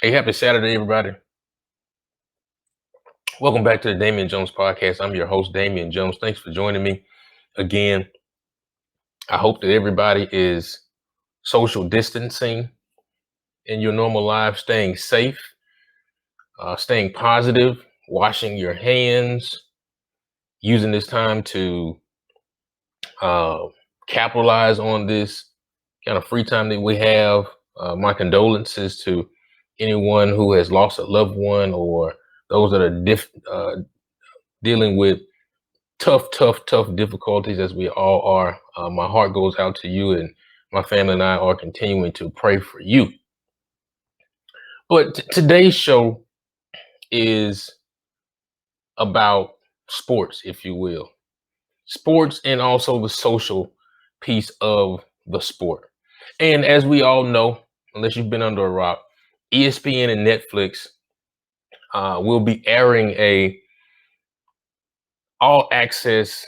Hey, happy Saturday, everybody. Welcome back to the Damien Jones podcast. I'm your host, Damien Jones. Thanks for joining me again. I hope that everybody is social distancing in your normal life, staying safe, staying positive, washing your hands, using this time to uh, capitalize on this kind of free time that we have. My condolences to anyone who has lost a loved one or those that are dealing with tough difficulties as we all are. My heart goes out to you, and my family and I are continuing to pray for you. But today's show is about sports, if you will. Sports and also the social piece of the sport. And as we all know, unless you've been under a rock, ESPN and Netflix will be airing a all access,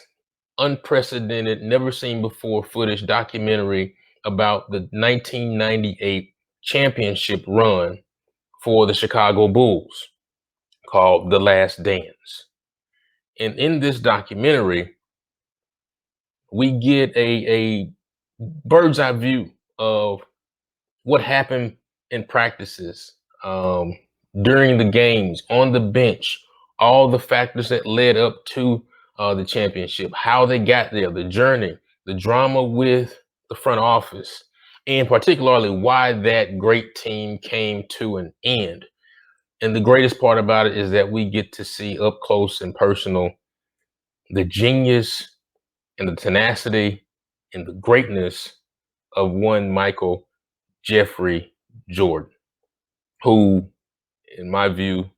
unprecedented, never seen before footage documentary about the 1998 championship run for the Chicago Bulls called The Last Dance. And in this documentary, we get a bird's eye view of what happened in practices, during the games, on the bench, all the factors that led up to the championship, how they got there, the journey, the drama with the front office, and particularly why that great team came to an end. And the greatest part about it is that we get to see up close and personal the genius and the tenacity and the greatness of one Michael Jeffrey Jordan, who, in my view,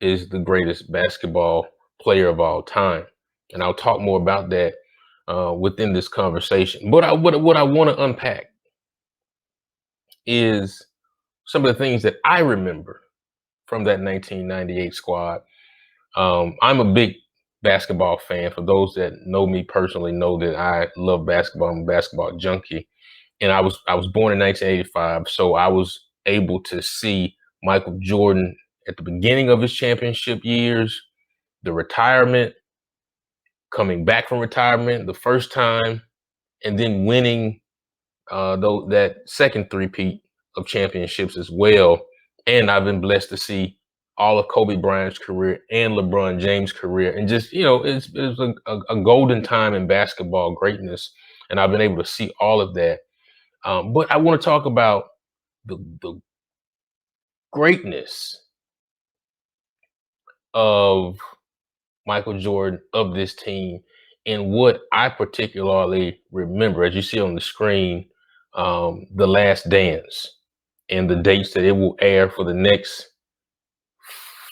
is the greatest basketball player of all time. And I'll talk more about that within this conversation. But what I want to unpack is some of the things that I remember from that 1998 squad. I'm a big basketball fan. For those that know me personally, know that I love basketball. I'm a basketball junkie, and I was born in 1985, so I was able to see Michael Jordan at the beginning of his championship years, the retirement, coming back from retirement the first time, and then winning though that second three-peat of championships as well. And I've been blessed to see all of Kobe Bryant's career and LeBron James' career, and just it's a golden time in basketball greatness, and I've been able to see all of that. But I want to talk about the greatness of Michael Jordan, of this team, and what I particularly remember, as you see on the screen, The Last Dance, and the dates that it will air for the next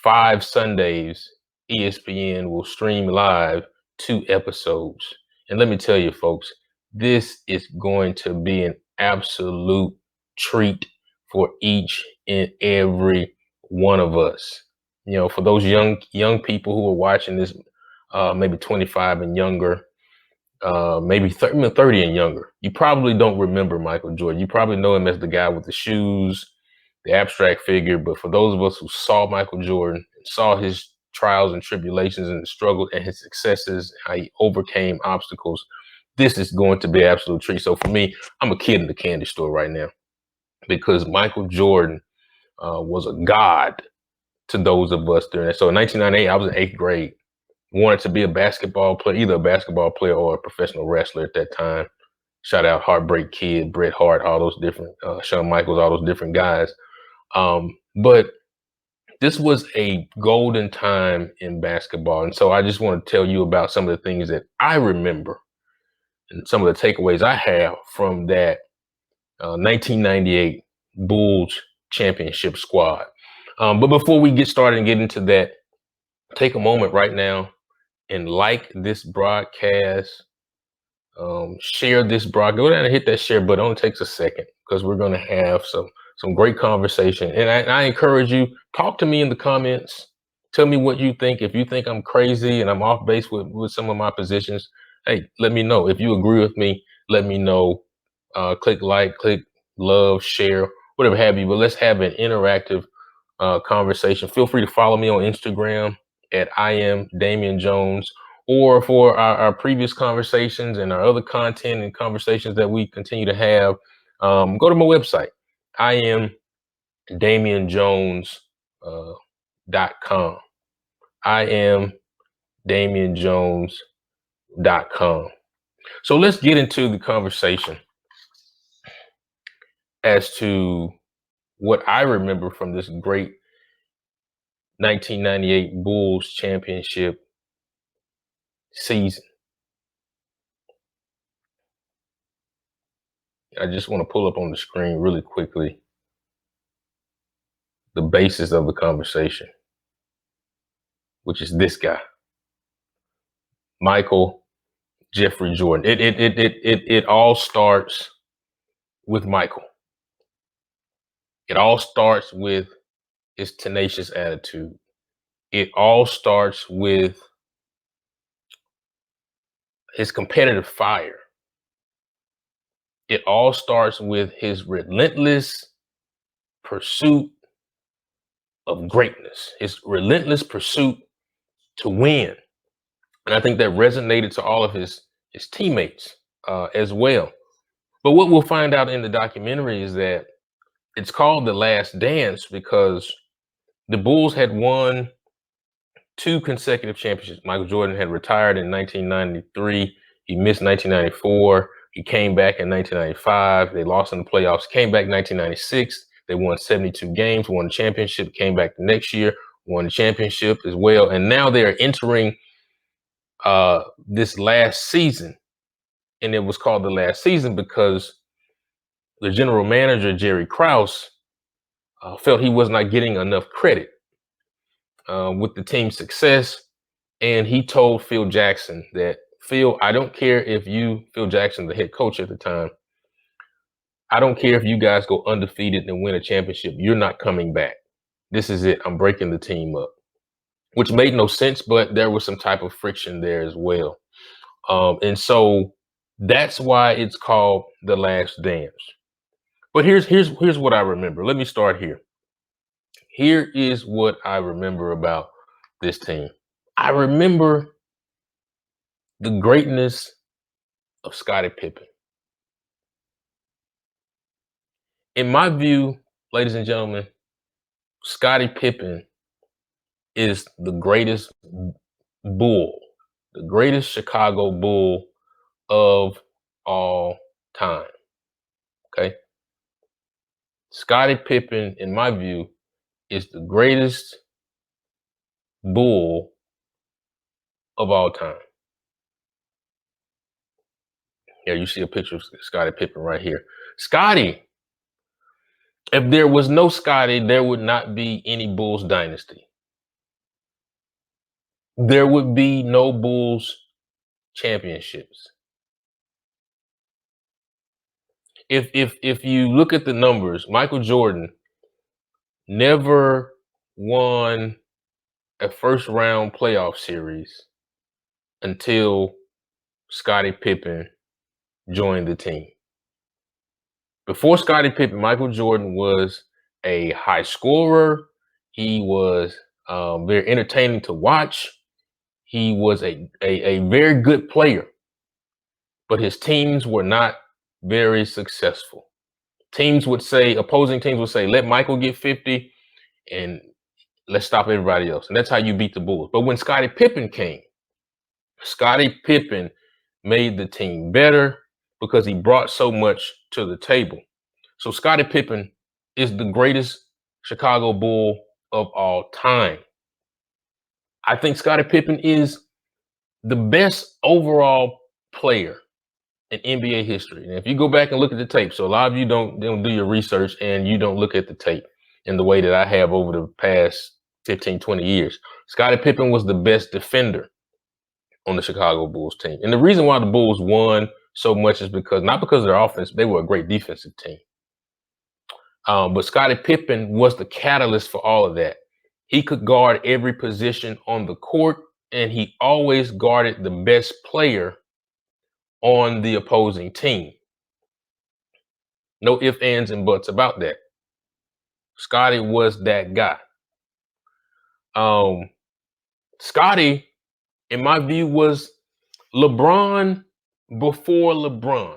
5 Sundays. ESPN will stream live 2 episodes. And let me tell you, folks, this is going to be an absolute treat for each and every one of us. You know, for those young people who are watching this, maybe 25 and younger, maybe 30 and younger, you probably don't remember Michael Jordan. You probably know him as the guy with the shoes, the abstract figure. But for those of us who saw Michael Jordan, saw his trials and tribulations and the struggle and his successes, how he overcame obstacles, this is going to be an absolute treat. So for me, I'm a kid in the candy store right now, because Michael Jordan was a god to those of us during that. So in 1998, I was in 8th grade, wanted to be a basketball player, either a basketball player or a professional wrestler at that time. Shout out Heartbreak Kid, Bret Hart, all those different, Shawn Michaels, all those different guys. But this was a golden time in basketball. And so I just want to tell you about some of the things that I remember and some of the takeaways I have from that 1998 Bulls championship squad. But before we get started and get into that, take a moment right now and like this broadcast, share this broadcast. Go down and hit that share button. It only takes a second, because we're going to have some great conversation. And I encourage you, talk to me in the comments. Tell me what you think. If you think I'm crazy and I'm off base with some of my positions, hey, let me know. If you agree with me, let me know. Click like, click love, share, whatever have you. But let's have an interactive conversation, feel free to follow me on Instagram at I am Damien Jones, or for our previous conversations and our other content and conversations that we continue to have, go to my website. I am DamienJones.com. I am DamienJones.com. So let's get into the conversation as to what I remember from this great 1998 Bulls championship season. I just want to pull up on the screen really quickly the basis of the conversation, which is this guy, Michael Jeffrey Jordan. It all starts with Michael. It all starts with his tenacious attitude. It all starts with his competitive fire. It all starts with his relentless pursuit of greatness, his relentless pursuit to win. And I think that resonated to all of his teammates as well. But what we'll find out in the documentary is that it's called The Last Dance because the Bulls had won 2 consecutive championships. Michael Jordan had retired in 1993. He missed 1994. He came back in 1995. They lost in the playoffs. Came back in 1996. They won 72 games, won the championship, came back the next year, won the championship as well. And now they are entering this last season. And it was called the last season because the general manager, Jerry Krause, felt he was not getting enough credit with the team's success. And he told Phil Jackson that, Phil, I don't care if you, Phil Jackson, the head coach at the time, I don't care if you guys go undefeated and win a championship. You're not coming back. This is it. I'm breaking the team up, which made no sense, but there was some type of friction there as well. And so that's why it's called The Last Dance. But here's what I remember. Let me start here. Here is what I remember about this team. I remember the greatness of Scottie Pippen. In my view, ladies and gentlemen, Scottie Pippen is the greatest Bull, the greatest Chicago Bull of all time. Okay. Scottie Pippen, in my view, is the greatest Bull of all time. Yeah, you see a picture of Scottie Pippen right here. Scottie, if there was no Scottie, there would not be any Bulls dynasty. There would be no Bulls championships. If you look at the numbers, Michael Jordan never won a first round playoff series until Scottie Pippen joined the team. Before Scottie Pippen, Michael Jordan was a high scorer. He was very entertaining to watch. He was a very good player, but his teams were not very successful. Opposing teams would say, let Michael get 50 and let's stop everybody else. And that's how you beat the Bulls. But when Scottie Pippen came, Scottie Pippen made the team better because he brought so much to the table. So Scottie Pippen is the greatest Chicago Bull of all time. I think Scottie Pippen is the best overall player in NBA history. And if you go back and look at the tape, so a lot of you don't do your research and you don't look at the tape in the way that I have over the past 15, 20 years. Scottie Pippen was the best defender on the Chicago Bulls team. And the reason why the Bulls won so much is not because of their offense, they were a great defensive team. But Scottie Pippen was the catalyst for all of that. He could guard every position on the court, and he always guarded the best player on the opposing team. No ifs, ands, and buts about that. Scottie was that guy. Um, Scottie, in my view, was LeBron before LeBron.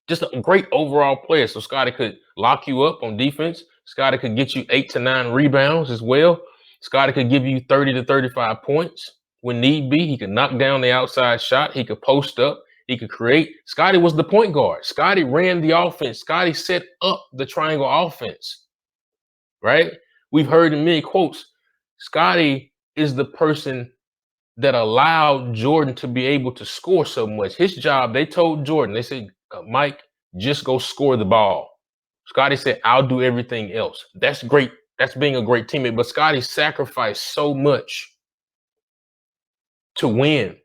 Just a great overall player. So Scottie could lock you up on defense. Scottie could get you 8 to 9 rebounds as well. Scottie could give you 30 to 35 points when need be. He could knock down the outside shot. He could post up. He could create. Scottie was the point guard. Scottie ran the offense. Scottie set up the triangle offense, right? We've heard in many quotes, Scottie is the person that allowed Jordan to be able to score so much. His job, they told Jordan, they said, Mike, just go score the ball. Scottie said, I'll do everything else. That's great. That's being a great teammate. But Scottie sacrificed so much to win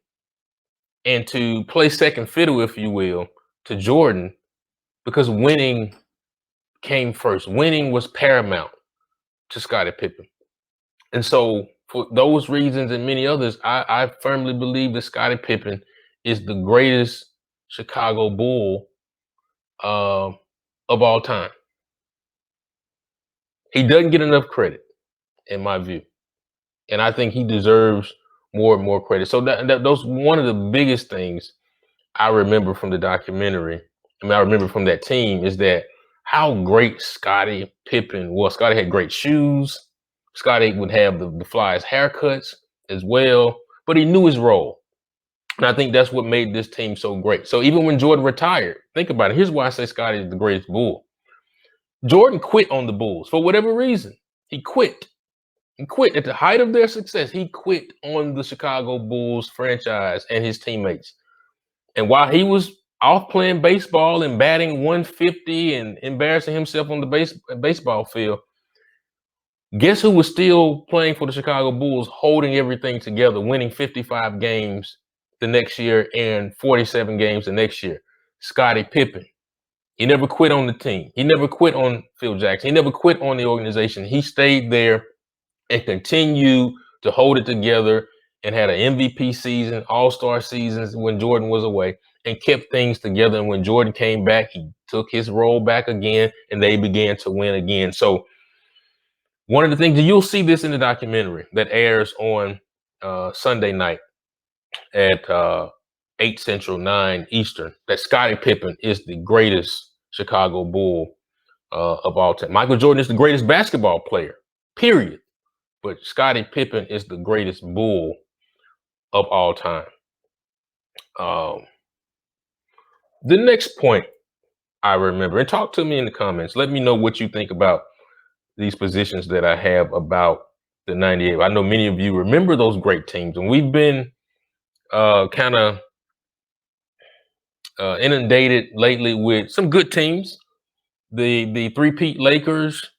and to play second fiddle, if you will, to Jordan, because winning came first. Winning was paramount to Scottie Pippen. And so for those reasons and many others, I firmly believe that Scottie Pippen is the greatest Chicago Bull of all time. He doesn't get enough credit, in my view. And I think he deserves more and more credit. So those one of the biggest things I remember from the documentary, I remember from that team is that how great Scottie Pippen was. Scottie had great shoes. Scottie would have the flyest haircuts as well, but he knew his role. And I think that's what made this team so great. So even when Jordan retired, think about it. Here's why I say Scottie is the greatest Bull. Jordan quit on the Bulls for whatever reason. He quit. He quit at the height of their success. He quit on the Chicago Bulls franchise and his teammates. And while he was off playing baseball and batting 150 and embarrassing himself on the baseball field, guess who was still playing for the Chicago Bulls, holding everything together, winning 55 games the next year and 47 games the next year? Scottie Pippen. He never quit on the team. He never quit on Phil Jackson. He never quit on the organization. He stayed there and continued to hold it together and had an MVP season, all-star seasons when Jordan was away, and kept things together. And when Jordan came back, he took his role back again, and they began to win again. So one of the things, you'll see this in the documentary that airs on Sunday night at 8 Central, 9 Eastern, that Scottie Pippen is the greatest Chicago Bull of all time. Michael Jordan is the greatest basketball player, period. But Scottie Pippen is the greatest Bull of all time. The next point I remember, and talk to me in the comments. Let me know what you think about these positions that I have about the 98. I know many of you remember those great teams, and we've been kind of inundated lately with some good teams. The three-peat Lakers,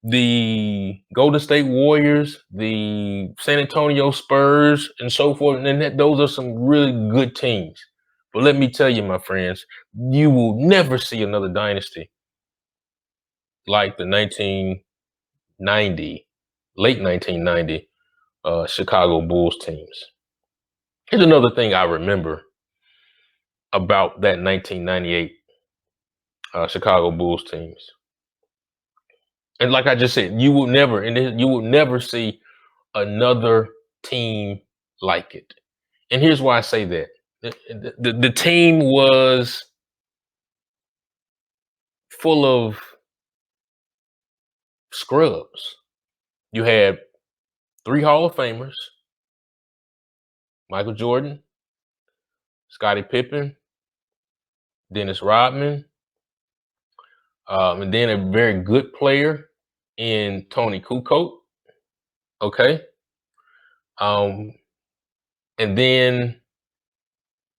the Golden State Warriors, the San Antonio Spurs, and so forth. And those are some really good teams. But let me tell you, my friends, you will never see another dynasty like the 1990, late 1990 Chicago Bulls teams. Here's another thing I remember about that 1998 Chicago Bulls teams. And like I just said, you will never see another team like it. And here's why I say that. The team was full of scrubs. You had 3 Hall of Famers, Michael Jordan, Scottie Pippen, Dennis Rodman, and then a very good player in Tony Kukoc. Okay. And then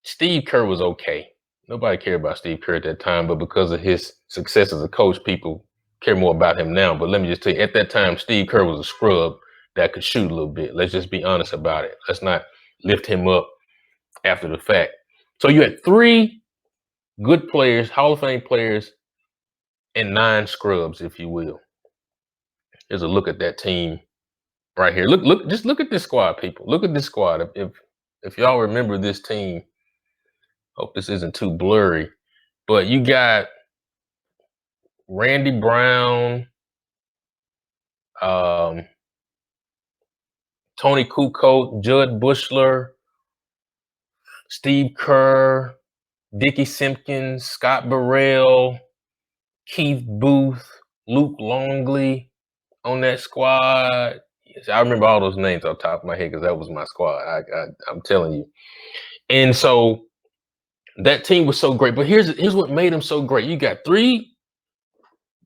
Steve Kerr was okay. Nobody cared about Steve Kerr at that time, but because of his success as a coach, people care more about him now. But let me just tell you, at that time, Steve Kerr was a scrub that could shoot a little bit. Let's just be honest about it. Let's not lift him up after the fact. So you had 3 good players, Hall of Fame players, and 9 scrubs, if you will. Here's a look at that team right here. Just look at this squad, people. Look at this squad. If y'all remember this team, hope this isn't too blurry, but you got Randy Brown, Tony Kukoc, Judd Bushler, Steve Kerr, Dickie Simpkins, Scott Burrell, Keith Booth, Luke Longley on that squad. Yes, I remember all those names off the top of my head because that was my squad. I'm telling you. And so that team was so great. But here's what made them so great. You got 3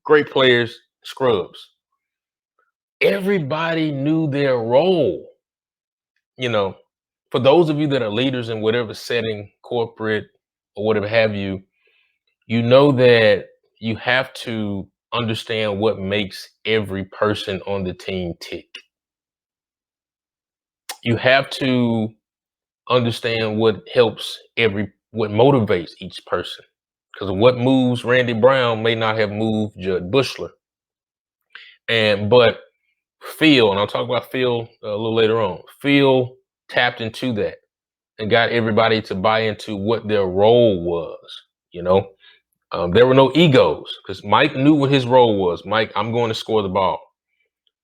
great players, scrubs. Everybody knew their role. You know, for those of you that are leaders in whatever setting, corporate or whatever have you, you know that you have to understand what makes every person on the team tick. You have to understand what motivates each person. Because what moves Randy Brown may not have moved Judd Bushler. But Phil, and I'll talk about Phil a little later on, Phil tapped into that and got everybody to buy into what their role was. There were no egos because Mike knew what his role was. Mike, I'm going to score the ball.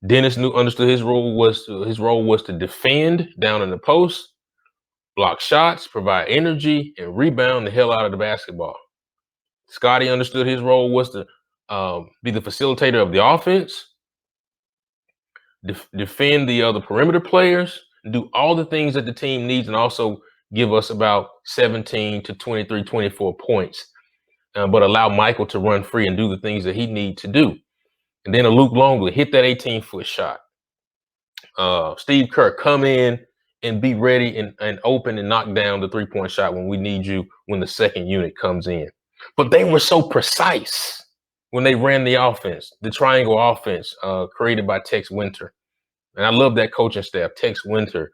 Dennis understood his role was to defend down in the post, block shots, provide energy, and rebound the hell out of the basketball. Scottie understood his role was to be the facilitator of the offense, defend the other perimeter players, do all the things that the team needs, and also give us about 17 to 23, 24 points, but allow Michael to run free and do the things that he needs to do. And then a Luke Longley hit that 18-foot shot. Steve Kerr, come in and be ready and open and knock down the 3-point shot when we need you when the second unit comes in. But they were so precise when they ran the offense, the triangle offense created by Tex Winter. And I love that coaching staff, Tex Winter,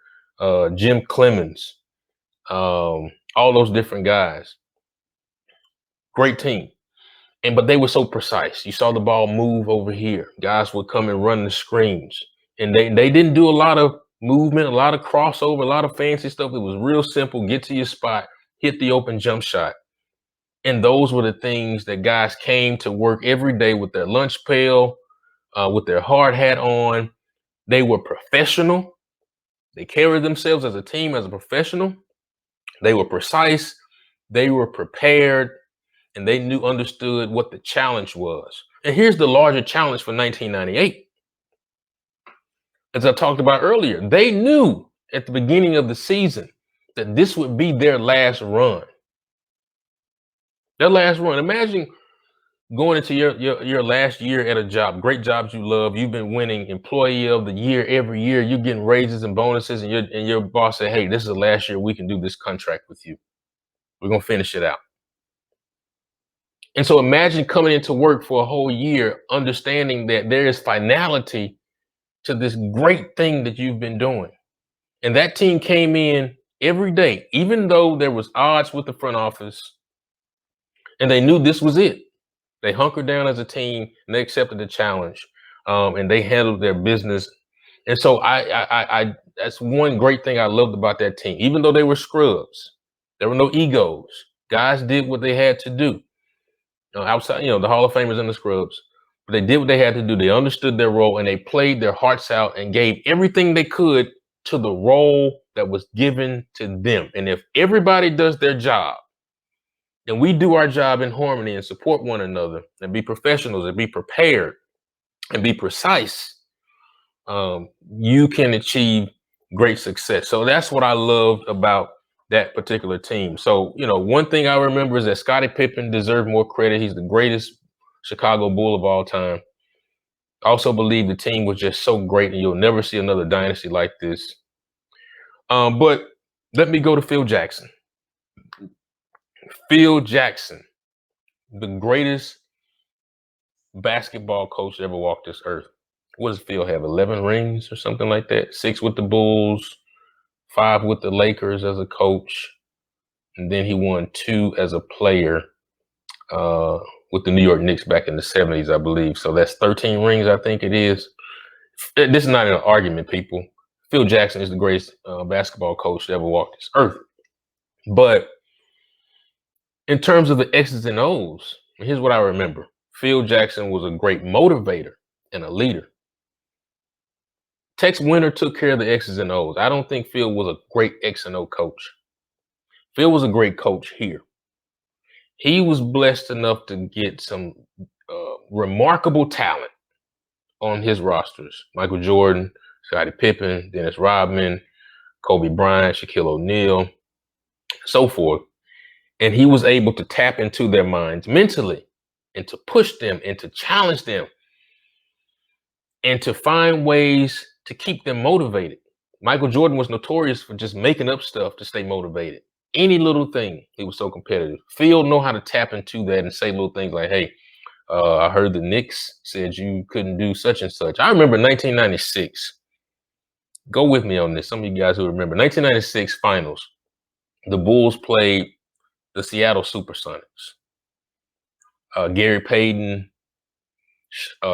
Jim Clemens, all those different guys. Great team. But they were so precise. You saw the ball move over here. Guys would come and run the screens. And they didn't do a lot of movement, a lot of crossover, a lot of fancy stuff. It was real simple. Get to your spot, hit the open jump shot. And those were the things that guys came to work every day with their lunch pail, with their hard hat on. They were professional. They carried themselves as a team, as a professional. They were precise. They were prepared. And they understood what the challenge was. And here's the larger challenge for 1998. As I talked about earlier, they knew at the beginning of the season that this would be their last run. Their last run. Imagine going into your last year at a job, great jobs you love. You've been winning employee of the year every year. You're getting raises and bonuses, and your boss said, "Hey, this is the last year we can do this contract with you. We're gonna finish it out." And so imagine coming into work for a whole year, understanding that there is finality to this great thing that you've been doing. And that team came in every day, even though there was odds with the front office, and they knew this was it. They hunkered down as a team and they accepted the challenge, and they handled their business. And so I that's one great thing I loved about that team. Even though they were scrubs, there were no egos. Guys did what they had to do. Outside, the Hall of Famers and the scrubs, but they did what they had to do. They understood their role and they played their hearts out and gave everything they could to the role that was given to them. And if everybody does their job and we do our job in harmony and support one another and be professionals and be prepared and be precise, you can achieve great success. So that's what I loved about that particular team. So, one thing I remember is that Scottie Pippen deserved more credit. He's the greatest Chicago Bull of all time. I also believe the team was just so great, and you'll never see another dynasty like this. But let me go to Phil Jackson. Phil Jackson, the greatest basketball coach that ever walked this earth. What does Phil have? 11 rings or something like that? 6 with the Bulls, 5 with the Lakers as a coach, and then he won 2 as a player with the New York Knicks back in the 70s, I believe. So that's 13 rings, I think it is. This is not an argument, people. Phil Jackson is the greatest basketball coach that ever walked this earth. But in terms of the X's and O's, here's what I remember. Phil Jackson was a great motivator and a leader. Tex Winter took care of the X's and O's. I don't think Phil was a great X and O coach. Phil was a great coach here. He was blessed enough to get some remarkable talent on his rosters. Michael Jordan, Scottie Pippen, Dennis Rodman, Kobe Bryant, Shaquille O'Neal, so forth. And he was able to tap into their minds mentally and to push them and to challenge them and to find ways to keep them motivated. Michael Jordan was notorious for just making up stuff to stay motivated. Any little thing, he was so competitive. Phil know how to tap into that and say little things like, hey, I heard the Knicks said you couldn't do such and such. I remember 1996. Go with me on this. Some of you guys who remember 1996 finals. The Bulls played the Seattle Supersonics. Gary Payton,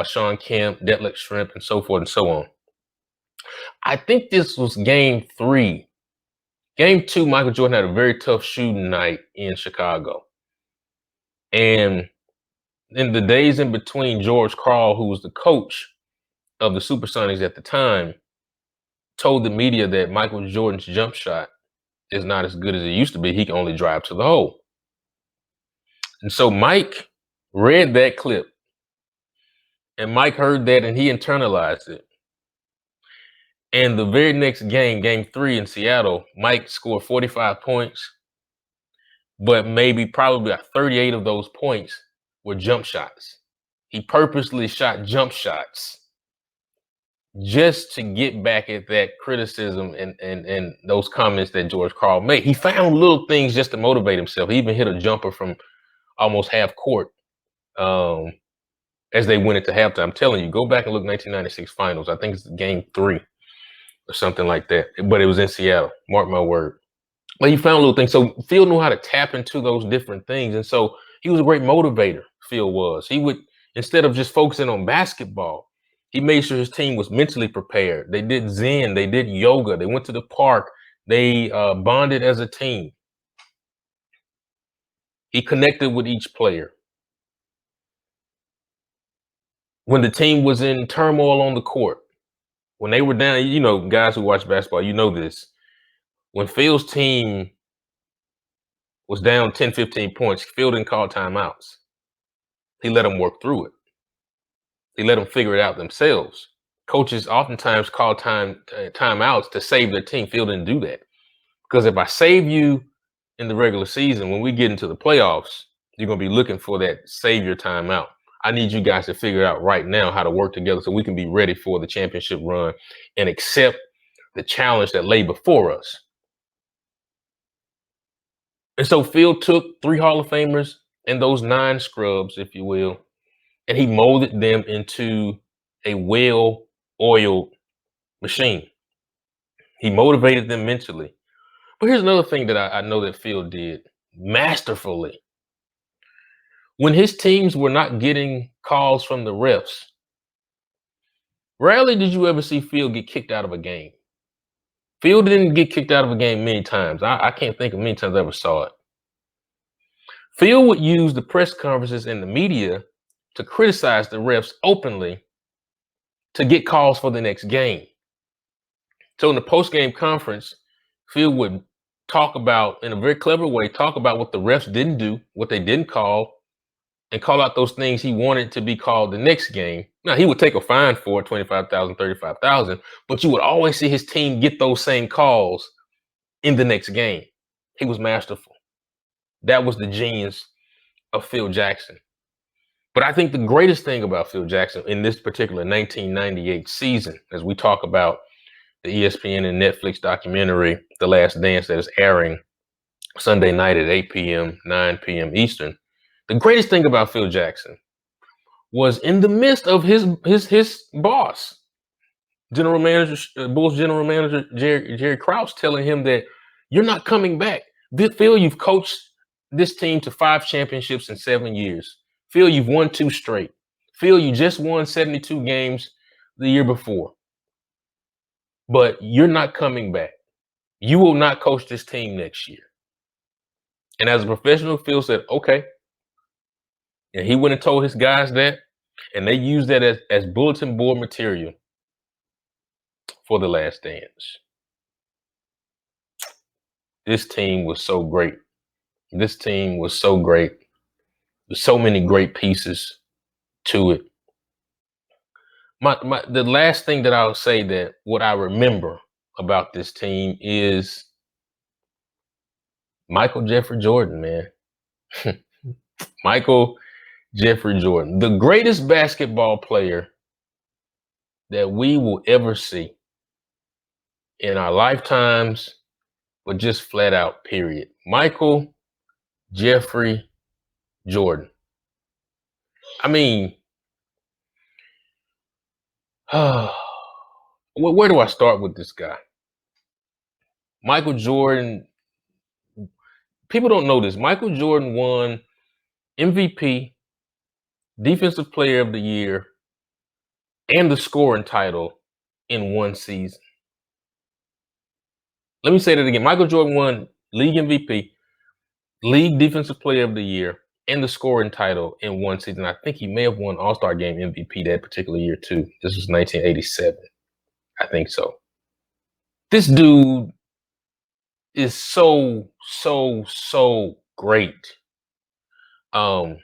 Sean Kemp, Detlef Schrempf, and so forth and so on. I think this was game 3. Game 2, Michael Jordan had a very tough shooting night in Chicago. And in the days in between, George Karl, who was the coach of the Supersonics at the time, told the media that Michael Jordan's jump shot is not as good as it used to be. He can only drive to the hole. And so Mike read that clip. And Mike heard that and he internalized it. And the very next game, game 3 in Seattle, Mike scored 45 points, but probably 38 of those points were jump shots. He purposely shot jump shots just to get back at that criticism and those comments that George Karl made. He found little things just to motivate himself. He even hit a jumper from almost half court as they went into halftime. I'm telling you, go back and look 1996 finals. I think it's game 3. Or something like that, but it was in Seattle. Mark my word. But he found little things. So Phil knew how to tap into those different things, and so he was a great motivator. Phil was. He would, instead of just focusing on basketball, he made sure his team was mentally prepared. They did Zen. They did yoga. They went to the park. They bonded as a team. He connected with each player. When the team was in turmoil on the court, when they were down, you know, guys who watch basketball, you know this. When Phil's team was down 10, 15 points, Phil didn't call timeouts. He let them work through it. He let them figure it out themselves. Coaches oftentimes call timeouts to save their team. Phil didn't do that. Because if I save you in the regular season, when we get into the playoffs, you're going to be looking for that savior timeout. I need you guys to figure out right now how to work together so we can be ready for the championship run and accept the challenge that lay before us. And so Phil took 3 Hall of Famers and those 9 scrubs, if you will, and he molded them into a well-oiled machine. He motivated them mentally. But here's another thing that I know that Phil did masterfully. When his teams were not getting calls from the refs, rarely did you ever see Phil get kicked out of a game. Phil didn't get kicked out of a game many times. I can't think of many times I ever saw it. Phil would use the press conferences and the media to criticize the refs openly to get calls for the next game. So in the post-game conference, Phil would talk about, in a very clever way, talk about what the refs didn't do, what they didn't call, and call out those things he wanted to be called the next game. Now, he would take a fine for it, $25,000, $35,000, but you would always see his team get those same calls in the next game. He was masterful. That was the genius of Phil Jackson. But I think the greatest thing about Phil Jackson in this particular 1998 season, as we talk about the ESPN and Netflix documentary, The Last Dance, that is airing Sunday night at 8 p.m., 9 p.m. Eastern, the greatest thing about Phil Jackson was in the midst of his boss, Bulls general manager Jerry Krause, telling him that you're not coming back. Phil, you've coached this team to 5 championships in 7 years. Phil, you've won 2 straight. Phil, you just won 72 games the year before. But you're not coming back. You will not coach this team next year. And as a professional, Phil said, okay. And he went and told his guys that, and they used that as bulletin board material for The Last Dance. This team was so great. This team was so great. There's so many great pieces to it. The last thing that I'll say that what I remember about this team is Michael Jeffrey Jordan, man. Michael Jeffrey Jordan, the greatest basketball player that we will ever see in our lifetimes, but just flat out, period. Michael Jeffrey Jordan. I mean, where do I start with this guy? Michael Jordan, people don't know this. Michael Jordan won MVP, Defensive Player of the Year, and the scoring title in one season. Let me say that again. Michael Jordan won League MVP, League Defensive Player of the Year, and the scoring title in one season. I think he may have won All-Star Game MVP that particular year too. This was 1987. I think so. This dude is so great. The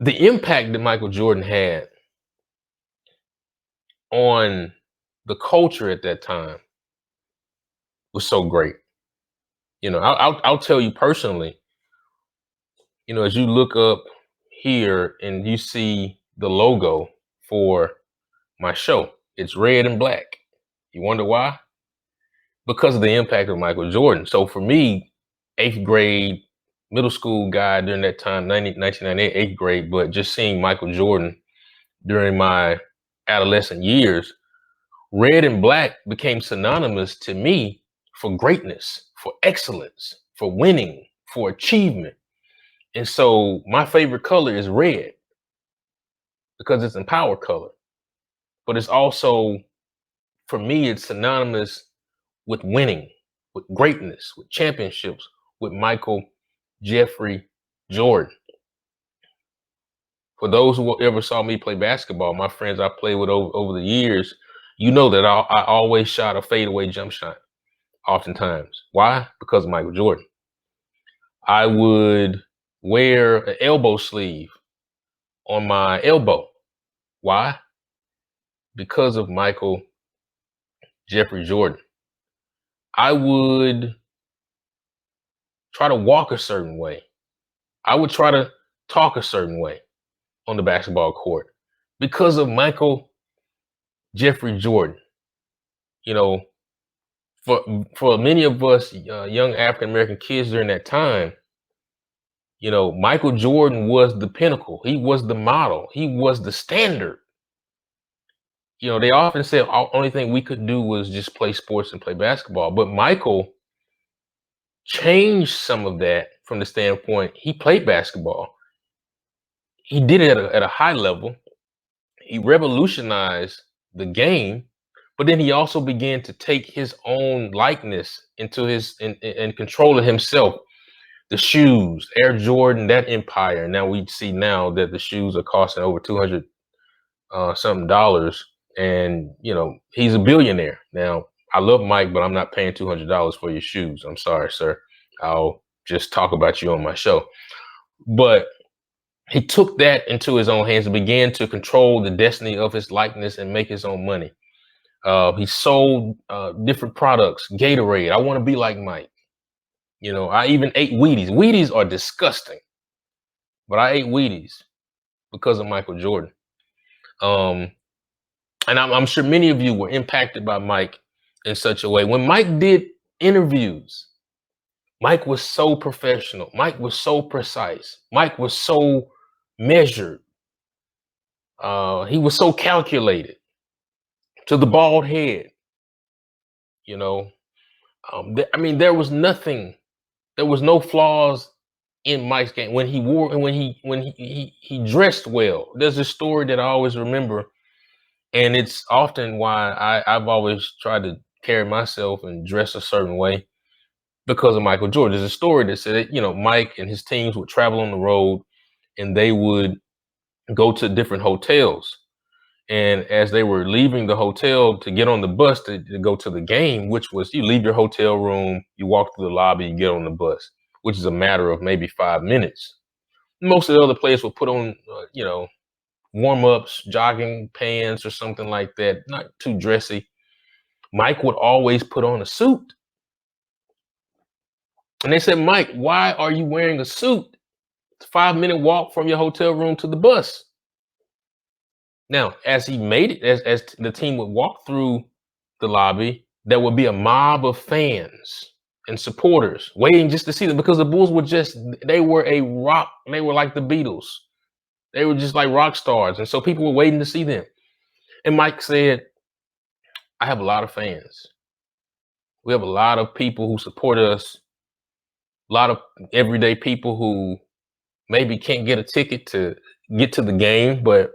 impact that Michael Jordan had on the culture at that time was so great. You know, I'll tell you personally, you know, as you look up here and you see the logo for my show, it's red and black. You wonder why? Because of the impact of Michael Jordan. So for me, 8th grade, middle school guy during that time, 1998, 8th grade, but just seeing Michael Jordan during my adolescent years, red and black became synonymous to me for greatness, for excellence, for winning, for achievement. And so my favorite color is red because it's a power color. But it's also, for me, it's synonymous with winning, with greatness, with championships, with Michael Jeffrey Jordan. For those who ever saw me play basketball, my friends I played with over the years, you know that I always shot a fadeaway jump shot, oftentimes. Why? Because of Michael Jordan. I would wear an elbow sleeve on my elbow. Why? Because of Michael Jeffrey Jordan. I would try to walk a certain way. I would try to talk a certain way on the basketball court because of Michael Jeffrey Jordan. You know, for many of us young African American kids during that time, you know, Michael Jordan was the pinnacle. He was the model. He was the standard. You know, they often said the only thing we could do was just play sports and play basketball. But Michael changed some of that from the standpoint he played basketball. He did it at a high level. He revolutionized the game, but then he also began to take his own likeness into his and control it himself. The shoes, Air Jordan, that empire. Now we see now that the shoes are costing over 200 something dollars, and you know he's a billionaire now. I love Mike, but I'm not paying $200 for your shoes. I'm sorry, sir. I'll just talk about you on my show. But he took that into his own hands and began to control the destiny of his likeness and make his own money. He sold different products. Gatorade. I want to be like Mike. You know, I even ate Wheaties. Wheaties are disgusting, but I ate Wheaties because of Michael Jordan. And I'm sure many of you were impacted by Mike in such a way. When Mike did interviews, Mike was so professional. Mike was so precise. Mike was so measured. He was so calculated to the bald head. You know, I mean, there was nothing. There was no flaws in Mike's game when he wore and when he dressed well. There's a story that I always remember, and it's often why I've always tried to carry myself and dress a certain way because of Michael Jordan. There's a story that said that, you know, Mike and his teams would travel on the road and they would go to different hotels. And as they were leaving the hotel to get on the bus to go to the game, which was you leave your hotel room, you walk through the lobby, you get on the bus, which is a matter of maybe 5 minutes. Most of the other players will put on, warm ups, jogging pants or something like that, not too dressy. Mike would always put on a suit. And they said, Mike, why are you wearing a suit? It's a 5 minute walk from your hotel room to the bus. Now, as he made it, as the team would walk through the lobby, there would be a mob of fans and supporters waiting just to see them because the Bulls were they were they were like the Beatles. They were just like rock stars. And so people were waiting to see them. And Mike said, I have a lot of fans. We have a lot of people who support us, a lot of everyday people who maybe can't get a ticket to get to the game, but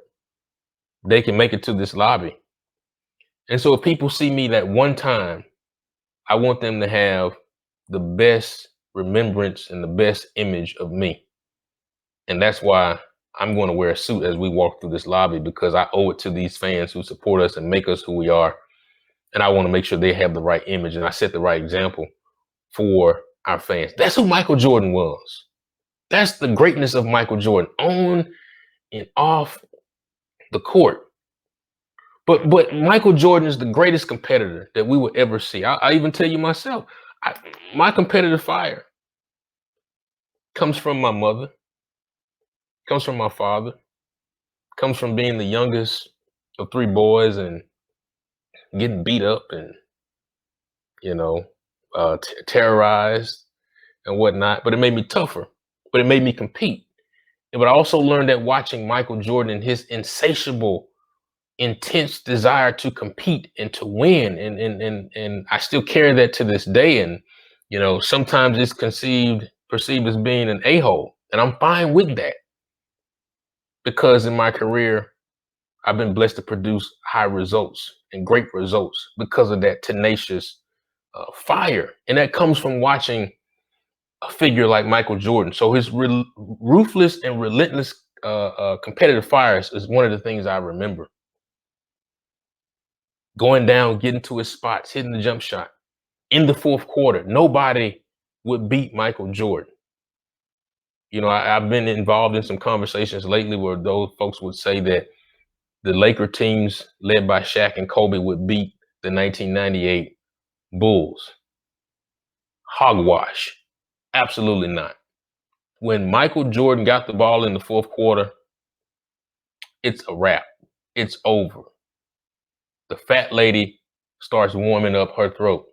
they can make it to this lobby. And so if people see me that one time, I want them to have the best remembrance and the best image of me. And that's why I'm going to wear a suit as we walk through this lobby, because I owe it to these fans who support us and make us who we are. And I want to make sure they have the right image and I set the right example for our fans. That's who Michael Jordan was. That's the greatness of Michael Jordan on and off the court. But Michael Jordan is the greatest competitor that we will ever see. I even tell you myself, my competitive fire comes from my mother, comes from my father, comes from being the youngest of three boys and getting beat up and terrorized and whatnot. But it made me tougher. But it made me compete. But I also learned that watching Michael Jordan and his insatiable, intense desire to compete and to win, and I still carry that to this day. And sometimes it's perceived as being an a-hole, and I'm fine with that, because in my career I've been blessed to produce high results and great results because of that tenacious fire, and that comes from watching a figure like Michael Jordan. So his ruthless and relentless competitive fires is one of the things I remember. Going down, getting to his spots, hitting the jump shot. In the fourth quarter, nobody would beat Michael Jordan. I've been involved in some conversations lately where those folks would say that the Laker teams led by Shaq and Kobe would beat the 1998 Bulls. Hogwash. Absolutely not. When Michael Jordan got the ball in the fourth quarter, it's a wrap. It's over. The fat lady starts warming up her throat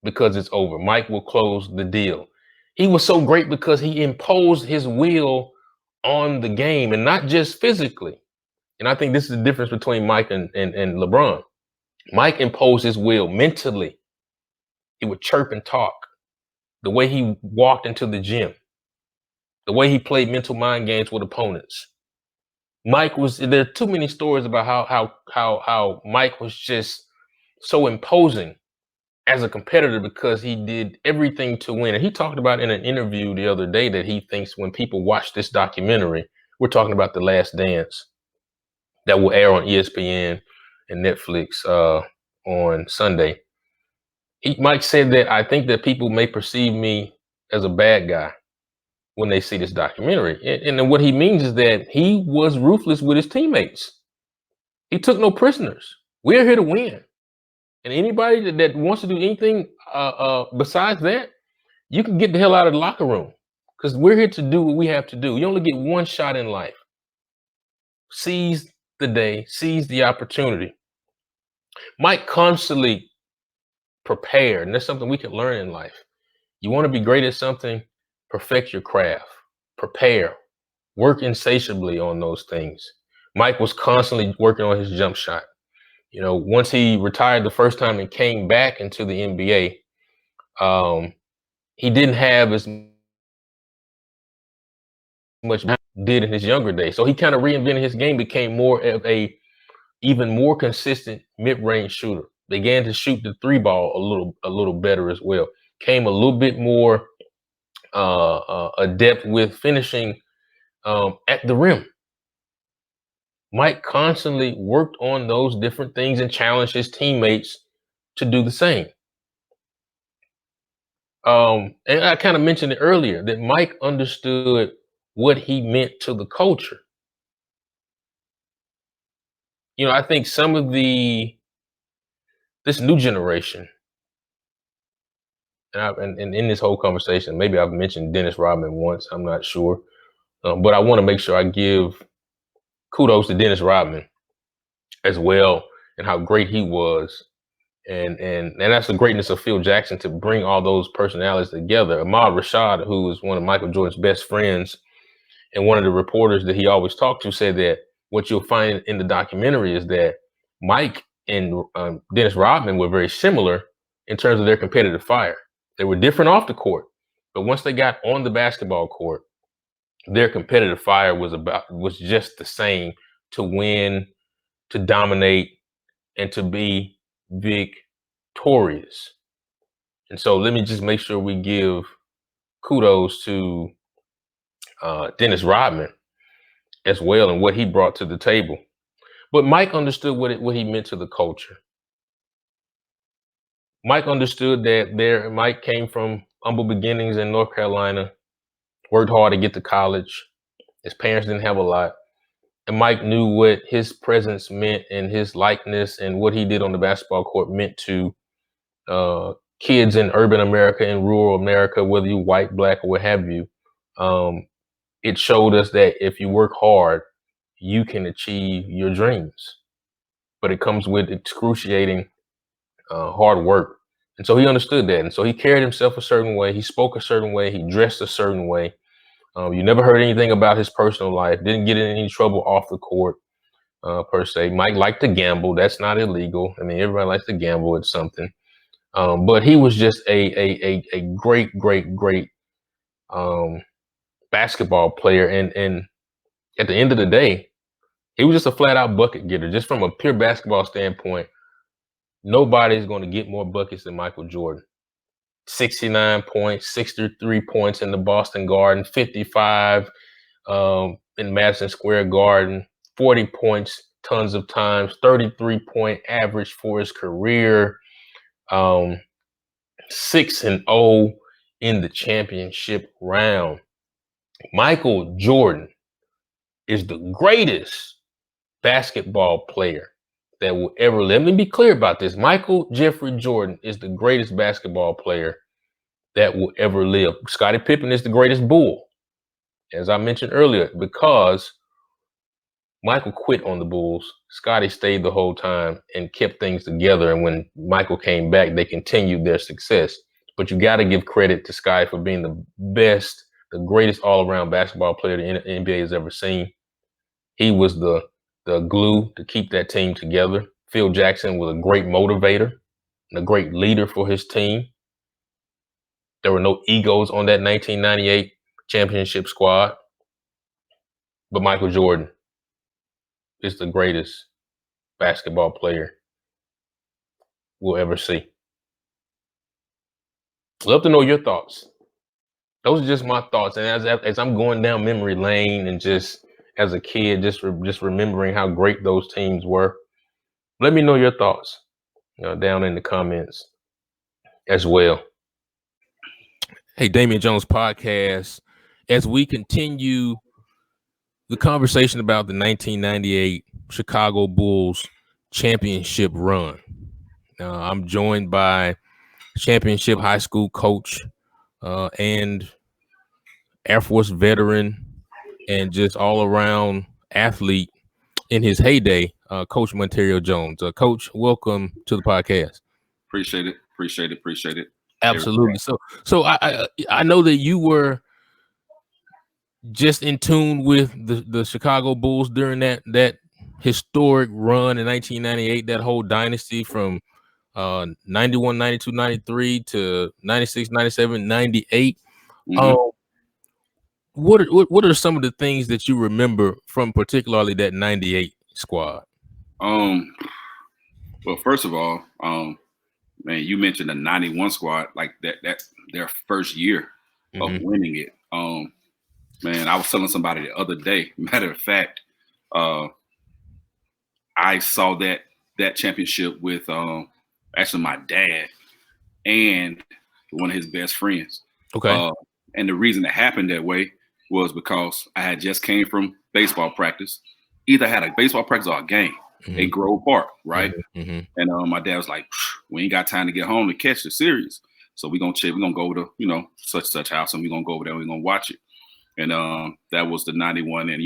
because it's over. Mike will close the deal. He was so great because he imposed his will on the game, and not just physically. And I think this is the difference between Mike and LeBron. Mike imposed his will mentally. He would chirp and talk. The way he walked into the gym, the way he played mental mind games with opponents. There are too many stories about how Mike was just so imposing as a competitor because he did everything to win. And he talked about in an interview the other day that he thinks when people watch this documentary, we're talking about The Last Dance, that will air on ESPN and Netflix on Sunday. Mike said that I think that people may perceive me as a bad guy when they see this documentary. And what he means is that he was ruthless with his teammates. He took no prisoners. We're here to win. And anybody that wants to do anything besides that, you can get the hell out of the locker room, because we're here to do what we have to do. You only get one shot in life. Seize the day, seize the opportunity. Mike constantly prepared, and that's something we can learn in life. You want to be great at something, perfect your craft, prepare, work insatiably on those things. Mike was constantly working on his jump shot. Once he retired the first time and came back into the NBA, he didn't have as much did in his younger days. So he kind of reinvented his game, became more of even more consistent mid-range shooter. Began to shoot the three ball a little better as well. Came a little bit more adept with finishing at the rim. Mike constantly worked on those different things and challenged his teammates to do the same. And I kind of mentioned it earlier that Mike understood what he meant to the culture. You know, I think some of this new generation, and in this whole conversation, maybe I've mentioned Dennis Rodman once, I'm not sure, but I want to make sure I give kudos to Dennis Rodman as well and how great he was. And that's the greatness of Phil Jackson to bring all those personalities together. Ahmad Rashad, who was one of Michael Jordan's best friends, and one of the reporters that he always talked to said that what you'll find in the documentary is that Mike and Dennis Rodman were very similar in terms of their competitive fire. They were different off the court, but once they got on the basketball court, their competitive fire was just the same, to win, to dominate, and to be victorious. And so let me just make sure we give kudos to Dennis Rodman as well and what he brought to the table. But Mike understood what he meant to the culture. Mike understood that Mike came from humble beginnings in North Carolina, worked hard to get to college. His parents didn't have a lot. And Mike knew what his presence meant and his likeness and what he did on the basketball court meant to kids in urban America and rural America, whether you white, black, or what have you. It showed us that if you work hard, you can achieve your dreams. But it comes with excruciating hard work. And so he understood that. And so he carried himself a certain way. He spoke a certain way. He dressed a certain way. You never heard anything about his personal life. Didn't get in any trouble off the court per se. Mike liked to gamble. That's not illegal. I mean, everybody likes to gamble at something. But he was just a great, great, great basketball player. And at the end of the day, he was just a flat out bucket getter. Just from a pure basketball standpoint, nobody's going to get more buckets than Michael Jordan. 69 points, 63 points in the Boston Garden, 55 in Madison Square Garden, 40 points tons of times, 33-point average for his career, 6-0 in the championship round. Michael Jordan is the greatest basketball player that will ever live. Let me be clear about this. Michael Jeffrey Jordan is the greatest basketball player that will ever live. Scottie Pippen is the greatest Bull, as I mentioned earlier, because Michael quit on the Bulls. Scottie stayed the whole time and kept things together. And when Michael came back, they continued their success. But you got to give credit to Scottie for being the best, the greatest all-around basketball player the NBA has ever seen. He was the glue to keep that team together. Phil Jackson was a great motivator and a great leader for his team. There were no egos on that 1998 championship squad. But Michael Jordan is the greatest basketball player we'll ever see. Love to know your thoughts. Those are just my thoughts. And as I'm going down memory lane and just as a kid, just remembering how great those teams were, let me know your thoughts down in the comments as well. Hey, Damien Jones podcast, as we continue the conversation about the 1998 Chicago Bulls championship run. I'm joined by championship high school coach and Air Force veteran and just all around athlete in his heyday, Coach Montario Jones. Coach, welcome to the podcast. Appreciate it. Absolutely. So I know that you were just in tune with the Chicago Bulls during that historic run in 1998, that whole dynasty from 91, 92, 93 to 96, 97, 98. Mm-hmm. What are some of the things that you remember from particularly that 98 squad? Well, first of all, man, you mentioned the 91 squad, like that their first year of winning it. Man, I was telling somebody the other day, matter of fact, I saw that championship with actually my dad and one of his best friends. Okay. And the reason it happened that way was because I had just came from baseball practice. Either had a baseball practice or a game at Grove Park, right? And my dad was like, "We ain't got time to get home to catch the series, so we're gonna check. We're gonna go over to such house, and we're gonna go over there. and We're gonna watch it." And that was the '91, and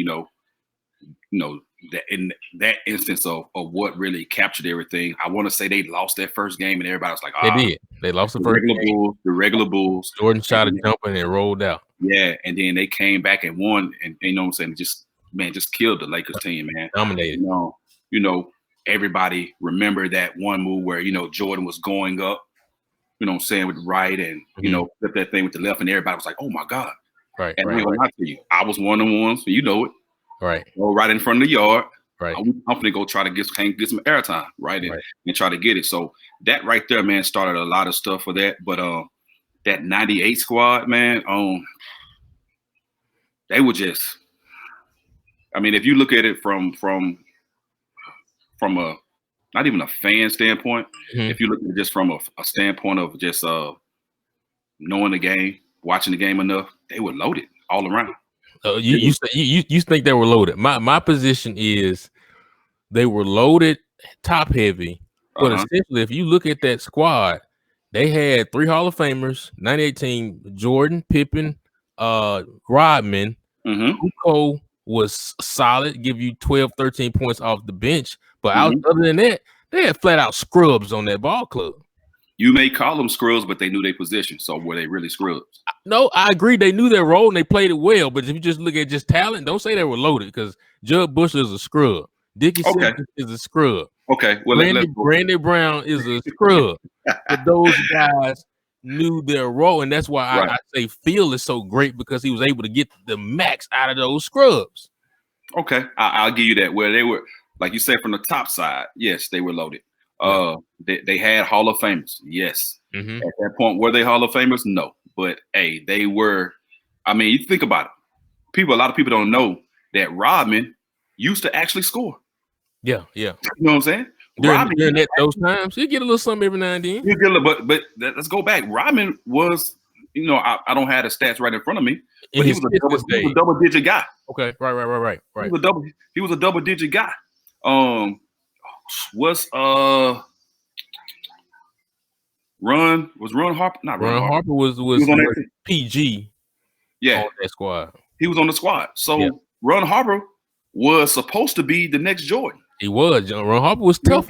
that in that instance of what really captured everything. I want to say they lost that first game, and everybody was like, They did. They lost the first game. The regular Bulls. Jordan shot a jumper and it rolled out. Yeah, and then they came back and won, and you know what I'm saying, just killed the Lakers team, man. Dominated. Everybody remember that one move where Jordan was going up, you know what I'm saying, with the right, and flip that thing with the left, and everybody was like, "Oh my God!" Right. And I'm gonna lie to you, I was one of the ones, so you know it. Right. Go right in front of the yard. Right. I'm gonna go try to get some airtime, right? And try to get it. So that right there, man, started a lot of stuff for that. But that '98 squad, man, they were just. I mean, if you look at it from a not even a fan standpoint, if you look at it just from a standpoint of just knowing the game, watching the game enough, they were loaded all around. You think they were loaded? My position is they were loaded, top heavy. But essentially, if you look at that squad, they had 3 Hall of Famers, '98 team: Jordan, Pippen, Rodman. Uko was solid, give you 12, 13 points off the bench. But other than that, they had flat out scrubs on that ball club. You may call them scrubs, but they knew their position. So were they really scrubs? No, I agree. They knew their role and they played it well. But if you just look at just talent, don't say they were loaded, because Judd Bush is a scrub. Dickie Simpson is a scrub. Okay. Well, Randy Brown is a scrub. But those guys knew their role. And that's why I say Phil is so great, because he was able to get the max out of those scrubs. Okay. I'll give you that. Where they were, like you said, from the top side, yes, they were loaded. They had Hall of Famers. Yes. At that point, were they Hall of Famers? No. But hey, they were. I mean, you think about it. A lot of people don't know that Rodman used to actually score. Yeah. You know what I'm saying? During those times, you get a little something every now and then. You get a little, but let's go back. Rodman was, I don't have the stats right in front of me, but he was a double-digit guy. Okay, right. He was a double-digit guy. Was Ron Harper? Not Ron Harper. Was on PG. Yeah, on that squad. He was on the squad. So Ron Harper was supposed to be the next Jordan. He was. Ron Harper was tough.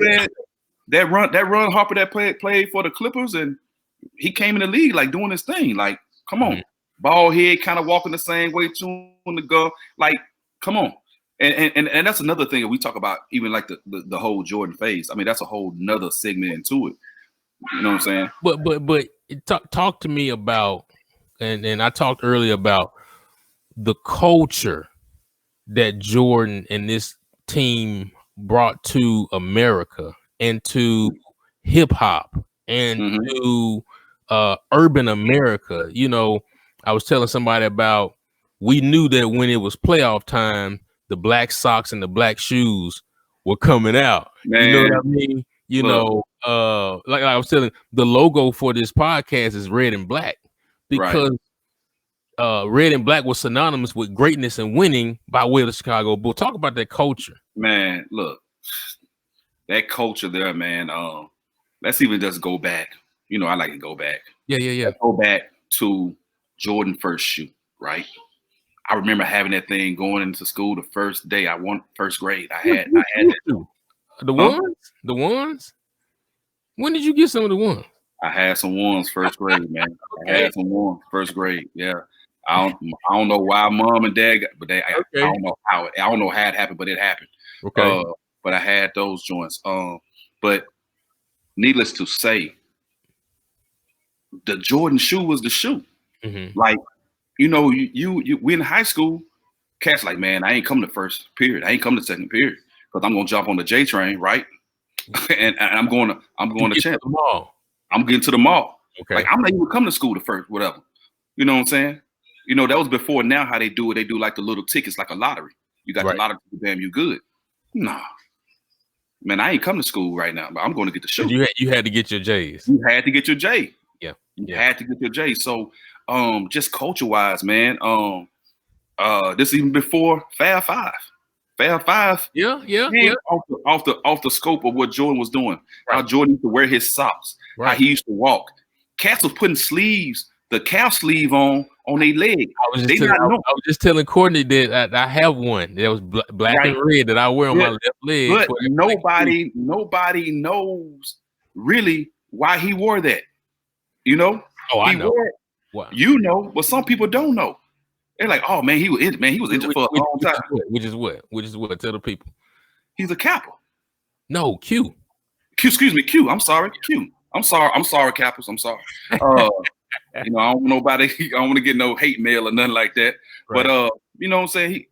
That Ron Harper that played for the Clippers, and he came in the league like doing his thing. Like, come on, bald head, kind of walking the same way, chewing the gum. Like, come on. And that's another thing that we talk about, even like the whole Jordan phase. I mean, that's a whole nother segment into it. You know what I'm saying? But talk to me about, and I talked earlier about the culture that Jordan and this team brought to America and to hip hop and to urban America. I was telling somebody about, we knew that when it was playoff time, the black socks and the black shoes were coming out. Man. You know what I mean? Like I was telling, the logo for this podcast is red and black, because red and black was synonymous with greatness and winning by way of the Chicago Bulls. Talk about that culture. Man, look, that culture there, man. Let's even just go back. I like to go back. Yeah. Let's go back to Jordan first shoe, right? I remember having that thing going into school the first day. I won first grade. I had that. The ones? When did you get some of the ones? I had some ones first grade, man. Okay. I had some ones first grade. Yeah. I don't know why mom and dad got, but I don't know how it happened, but it happened. Okay. But I had those joints. But needless to say, the Jordan shoe was the shoe. Like, we in high school, cats like, man, I ain't coming to first period. I ain't coming to second period, because I'm gonna jump on the J train, right? and I'm going to champ. I'm getting to the mall. Okay. Like, I'm not even coming to school the first, whatever. You know what I'm saying? That was before now how they do it. They do like the little tickets, like a lottery. You got the lottery, damn, you good. Nah. man, I ain't come to school right now, but I'm going to get the shoe. You had to get your J's. You had to get your J. Yeah. You had to get your J. So, just culture wise, man. This is even before Fab Five. Fab Five. Yeah. Off the scope of what Jordan was doing. Right. How Jordan used to wear his socks. Right. How he used to walk. Cats was putting sleeves, the calf sleeve on their leg. I was just telling Courtney that I have one that was black right. and red that I wear on my left leg. But nobody knows really why he wore that. You know? Oh, I know. Wow. You know, but some people don't know. They're like, oh man, he was injured for a long time. Which is what? Tell the people. He's a Kappa. No, Q. Excuse me, Q. I'm sorry, Q. I'm sorry, Kappas. I'm sorry. You know, I don't want to get no hate mail or nothing like that. Right. But you know what I'm saying?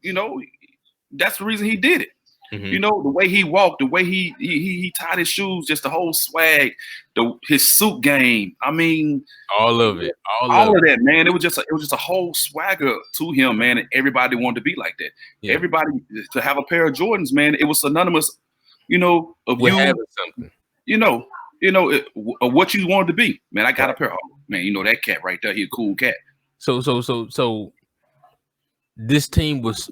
That's the reason he did it. Mm-hmm. You know, the way he walked, the way he tied his shoes, just the whole swag, his suit game. I mean, all of it, all of that, man. It was just a whole swagger to him, man. And everybody wanted to be like that. Yeah. Everybody to have a pair of Jordans, man. It was synonymous, you know, of you having something. Of what you wanted to be, man. I got a pair of, man. You know that cat right there. He a cool cat. So. This team was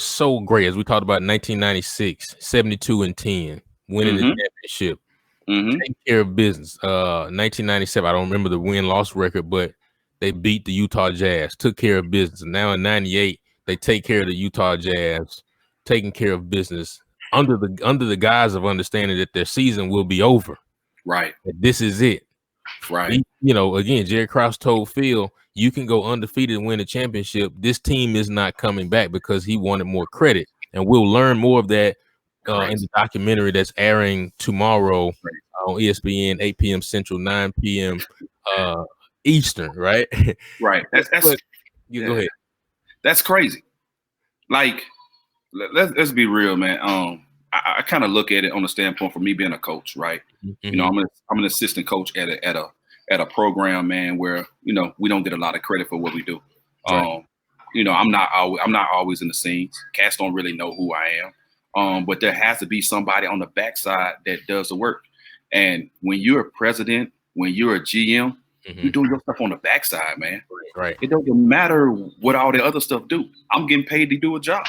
so great, as we talked about in 1996, 72-10, winning the championship, taking care of business. 1997, I don't remember the win-loss record, but they beat the Utah Jazz, took care of business. And now in 98, they take care of the Utah Jazz, taking care of business under the guise of understanding that their season will be over. Right. That this is it. Right. Again, Jerry Krause told Phil, you can go undefeated and win a championship. This team is not coming back because he wanted more credit. And we'll learn more of that in the documentary that's airing tomorrow on ESPN, 8 p.m. Central, 9 p.m. Eastern, right? Right. Go ahead. That's crazy. Like, let's be real, man. I kind of look at it on the standpoint for me being a coach, right? Mm-hmm. You know, I'm an assistant coach at a program, man, where we don't get a lot of credit for what we do. Right. I'm not always in the scenes. Cats don't really know who I am. But there has to be somebody on the backside that does the work. And when you're a president, when you're a GM, you're doing your stuff on the backside, man. Right. It doesn't matter what all the other stuff do. I'm getting paid to do a job.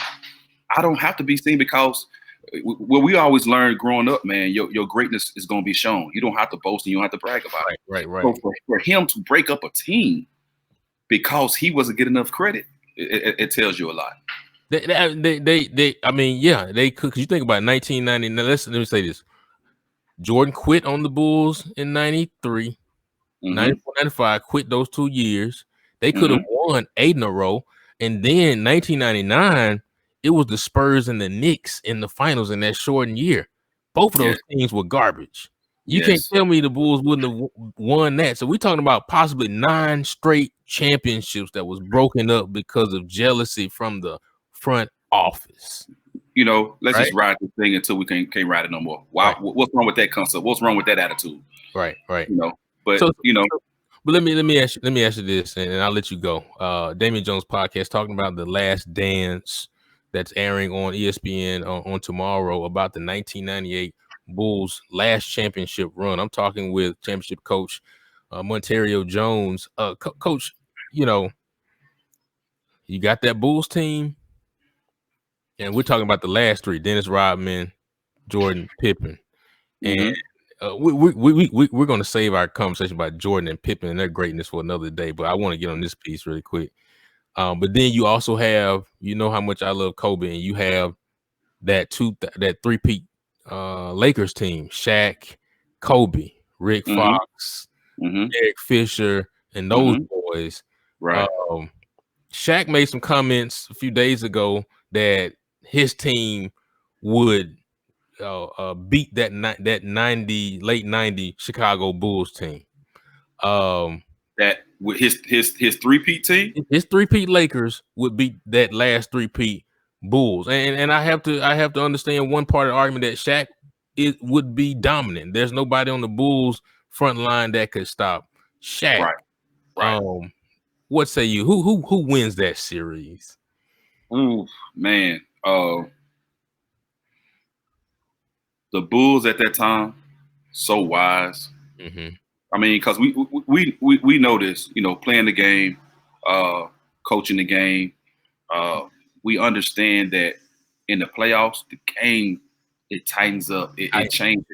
I don't have to be seen because what we always learned growing up, man, your greatness is going to be shown. You don't have to boast and you don't have to brag about it. Right. So for him to break up a team because he wasn't getting enough credit, it tells you a lot. They could. Because you think about 1990. Now let me say this: Jordan quit on the Bulls in 93, 94, 95. Quit those 2 years. They could have won 8 in a row, and then 1999. It was the Spurs and the Knicks in the finals in that shortened year. Both of those teams were garbage. You can't tell me the Bulls wouldn't have won that. So we're talking about possibly 9 straight championships that was broken up because of jealousy from the front office. Let's just ride this thing until we can't ride it no more. Wow, right. What's wrong with that concept? What's wrong with that attitude? Right. But But let me ask you this, and I'll let you go. Damien Jones podcast talking about The Last Dance that's airing on ESPN on tomorrow about the 1998 Bulls last championship run. I'm talking with championship coach Montario Jones. Coach, you got that Bulls team, and we're talking about the last 3: Dennis Rodman, Jordan, Pippen, and we're going to save our conversation about Jordan and Pippen and their greatness for another day. But I want to get on this piece really quick. But then you also have, how much I love Kobe, and you have that 3-peat Lakers team: Shaq, Kobe, Rick Fox, Derek Fisher, and those boys. Right. Shaq made some comments a few days ago that his team would beat that late 90 Chicago Bulls team. That with his 3-peat team, his 3-peat Lakers would beat that last 3-peat Bulls, and I have to understand one part of the argument that Shaq would be dominant. There's nobody on the Bulls front line that could stop Shaq. Right. What say you? Who wins that series? Ooh, man. the Bulls at that time, so wise. I mean, because we know this, you know, playing the game, coaching the game. We understand that in the playoffs, the game it tightens up, it changes.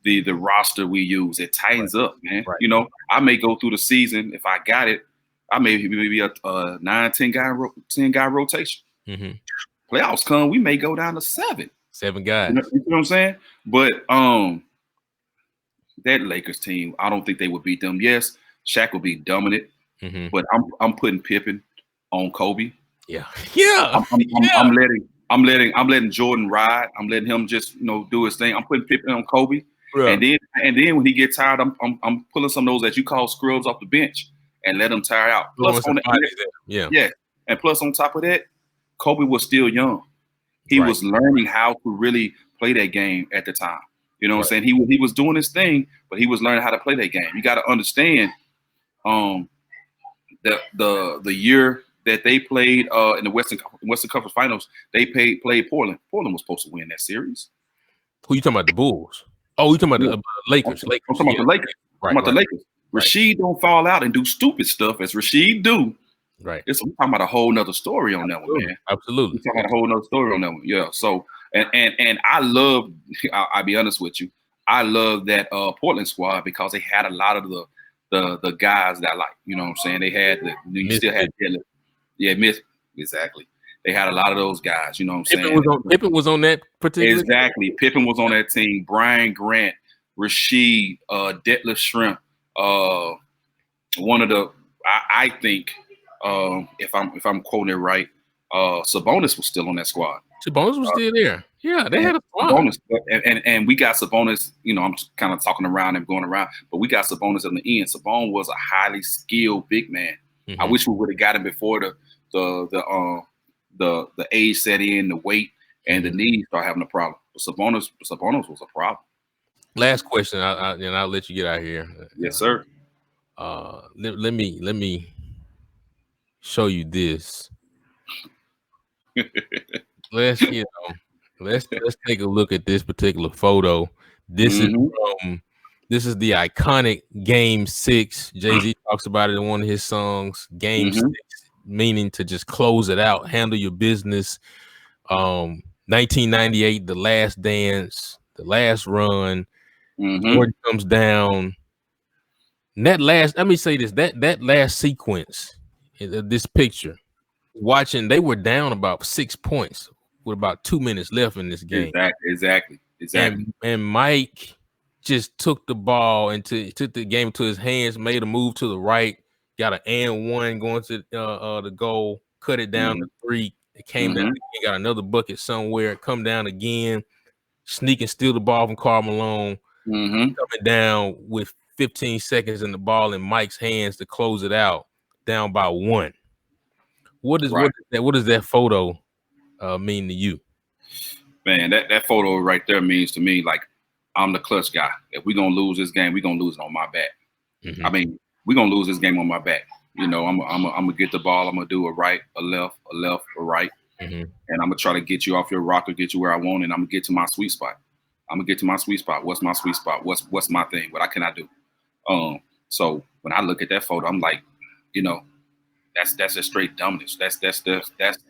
The roster we use, it tightens up, man. Right. You know, I may go through the season if I got it. I may be a 9-10 guy rotation. Playoffs come, we may go down to 7 guys. You know what I'm saying? But that Lakers team, I don't think they would beat them. Yes, Shaq will be dominant, but I'm putting Pippen on Kobe. Yeah. I'm letting Jordan ride. I'm letting him just, you know, do his thing. I'm putting Pippen on Kobe. And then when he gets tired, I'm pulling some of those that you call scrubs off the bench and let them tire out. Plus on and plus on top of that, Kobe was still young. He was learning how to really play that game at the time. You know what I'm saying? He was doing his thing, but he was learning how to play that game. You got to understand the year that they played in the Western Conference Finals, they played Portland. Portland was supposed to win that series. Who you talking about? The Bulls? Oh, you talking about the Lakers? I'm talking about the Lakers. I'm talking about the Lakers. Rasheed don't fall out and do stupid stuff as Rasheed do. Right. We're talking about a whole nother story on that one, man. Absolutely. We're talking about a whole nother story on that one. Yeah. So and I love, I'll be honest with you, I love that Portland squad because they had a lot of the guys that, like, you know what I'm saying? They had exactly. They had a lot of those guys, you know what I'm saying? Pippen was on that particular team. Pippen was on that team. Brian Grant, Rasheed, Detlef Schrempf, one of the I think if I'm quoting it right, Sabonis was still on that squad. Sabonis was still there. Yeah, they had a Sabonis, and we got Sabonis. You know, I'm kind of talking around and going around, but we got Sabonis in the end. Sabonis was a highly skilled big man. I wish we would have got him before the age set in, the weight, and the knees start having a problem. But Sabonis was a problem. Last question, and I'll let you get out of here. Yes, sir. Let me show you this. Let's take a look at this particular photo. This is the iconic Game 6. Jay-Z talks about it in one of his songs. Game 6, meaning to just close it out, handle your business. 1998, The Last Dance, the last run. Jordan comes down. Let me say this, that last sequence, this picture, watching, they were down about 6 points with about 2 minutes left in this game. Exactly. And Mike just took the ball and took the game to his hands, made a move to the right, got an and one going to the goal, cut it down to 3. It came down, got another bucket somewhere, come down again, sneak and steal the ball from Karl Malone, coming down with 15 seconds in the ball in Mike's hands to close it out, down by 1. What does that photo mean to you? Man, that photo right there means to me, like, I'm the clutch guy. If we're gonna lose this game, we're gonna lose it on my back. I mean, we're gonna lose this game on my back. You know, I'm gonna get the ball, I'm gonna do a right, a left, a right. And I'm gonna try to get you off your rocker, get you where I want, and I'm gonna get to my sweet spot. What's my sweet spot? What's my thing? What can I do? So when I look at that photo, I'm like, you know, that's a straight dominance. That's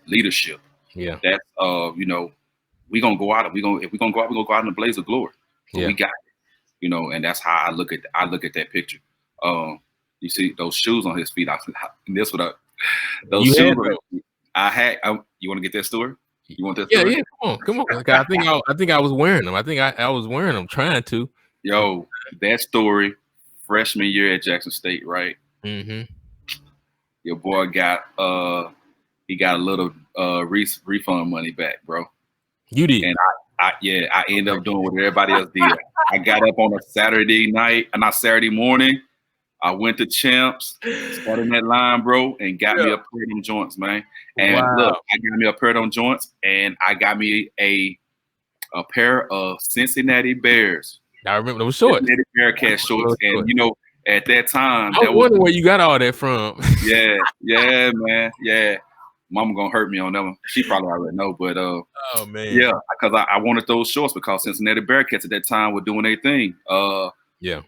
leadership. Yeah. That's you know, we're gonna go out. We're gonna go out in a blaze of glory. But we got it. You know, and that's how I look at that picture. You see those shoes on his feet. Those shoes. You want to get that story? You want that story? Yeah. Come on. I think I was wearing them. I think I was wearing them, trying to. Yo, that story, freshman year at Jackson State, right? Your boy got he got a little refund money back, bro. You did. And I ended up doing what everybody else did. I got up on a Saturday morning. I went to Champs, started in that line, bro, and got me a pair of them joints, man. And look, I got me a pair of them joints, and I got me a pair of Cincinnati Bears. I remember those shorts. Cincinnati Bearcat shorts. And, you know, at that time. I was wondering where you got all that from. Yeah, man. Yeah. Mama gonna hurt me on that one. She probably already know, but oh man, yeah, because I wanted those shorts because Cincinnati Bearcats at that time were doing their thing. Yeah.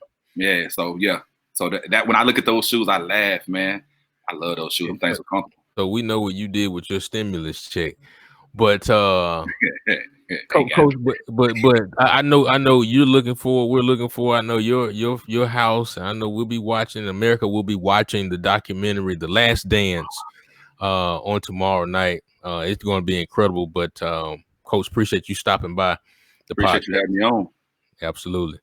So yeah, so that when I look at those shoes, I laugh, man. I love those shoes. Them things are comfortable. So we know what you did with your stimulus check, but Coach, but I know you're looking for. We're looking for. I know your house. I know we'll be watching. America will be watching the documentary, The Last Dance, on tomorrow night. It's going to be incredible. But Coach, appreciate you stopping by the appreciate podcast. you having me on. Absolutely.